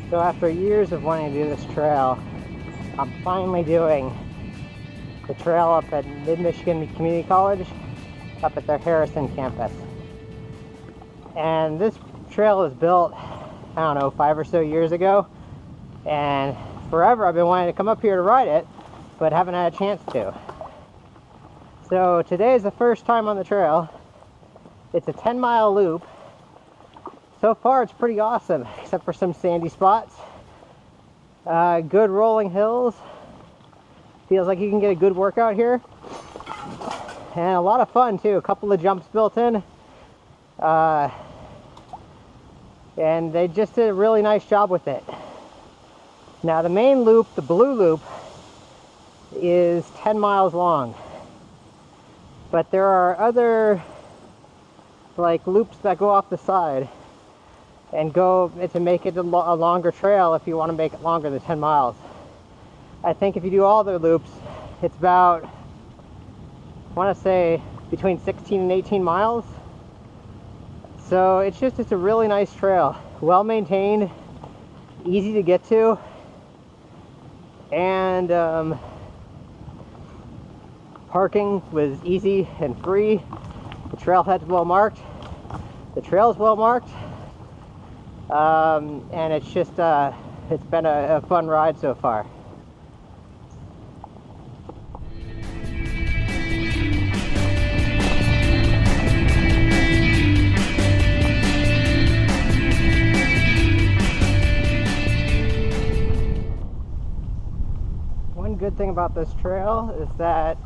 So after years of wanting to do this trail, I'm finally doing the trail up at Mid-Michigan Community College, up at their Harrison campus. And this trail was built, I don't know, 5 or so years ago. And forever I've been wanting to come up here to ride it, but haven't had a chance to. So today is the first time on the trail. It's a 10-mile loop. So far it's pretty awesome, except for some sandy spots. Good rolling hills. Feels like you can get a good workout here. And a lot of fun too, a couple of jumps built in. And they just did a really nice job with it. Now the main loop, the blue loop, is 10 miles long. But there are other like loops that go off the side and go to make it a longer trail if you want to make it longer than 10 miles. I think if you do all the loops, it's about, I want to say, between 16 and 18 miles. So it's a really nice trail, well maintained, easy to get to, and parking was easy and free. The trailhead's well marked. The trail's well marked. And it's just, it's been a fun ride so far. One good thing about this trail is that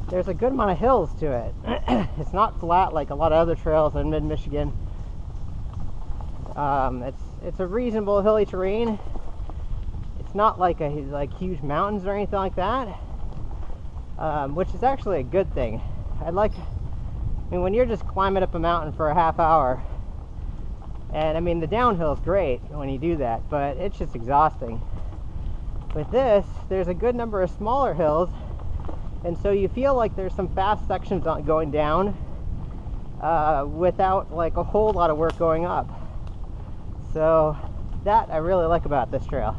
there's a good amount of hills to it. It's not flat like a lot of other trails in mid-Michigan. It's a reasonable hilly terrain. It's not like huge mountains or anything like that, which is actually a good thing. I mean, when you're just climbing up a mountain for a half hour, and I mean the downhill is great when you do that, but it's just exhausting. With this, there's a good number of smaller hills, and so you feel like there's some fast sections going down without like a whole lot of work going up. So that I really like about this trail.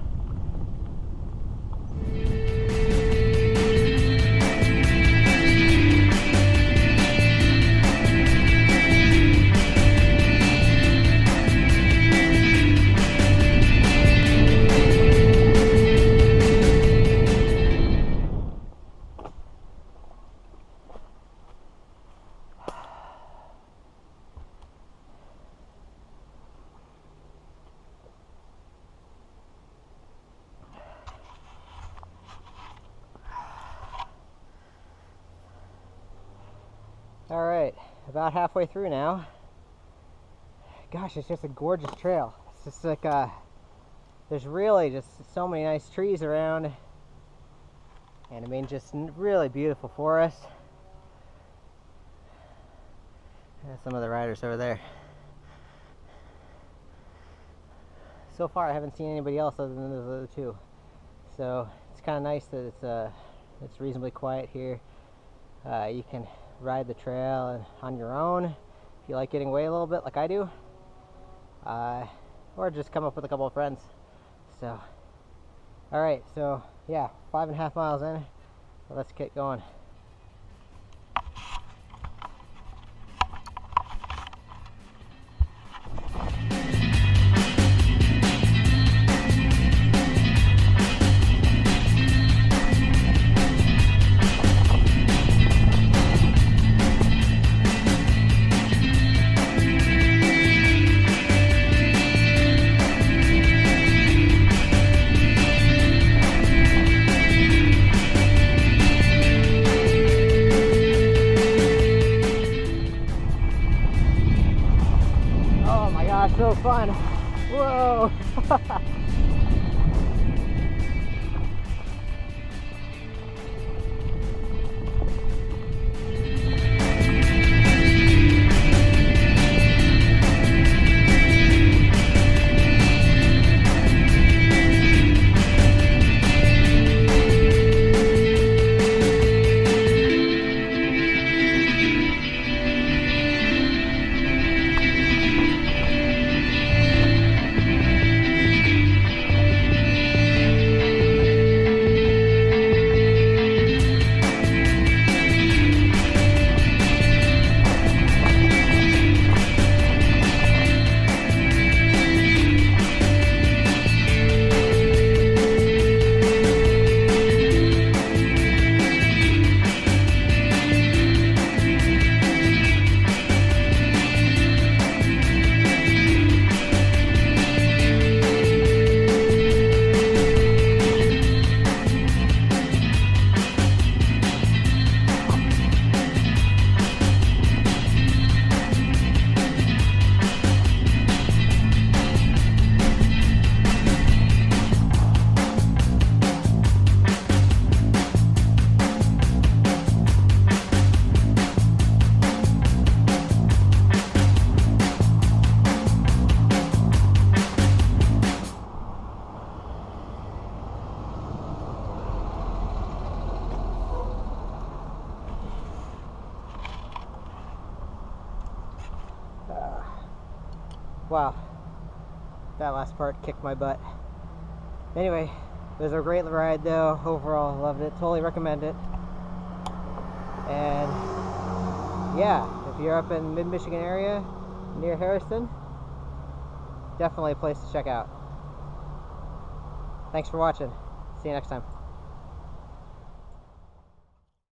Alright, about halfway through now. Gosh, it's just a gorgeous trail. It's just like, there's really just so many nice trees around. And I mean, just really beautiful forest. There's some of the riders over there. So far I haven't seen anybody else other than those other two. So it's kind of nice that it's reasonably quiet here. You can ride the trail on your own if you like getting away a little bit like I do, or just come up with a couple of friends. So alright, so yeah, 5.5 miles in, so let's get going. So fun. Whoa. Wow, that last part kicked my butt. Anyway, it was a great ride though. Overall, loved it. Totally recommend it. And yeah, if you're up in mid-Michigan area near Harrison, definitely a place to check out. Thanks for watching. See you next time.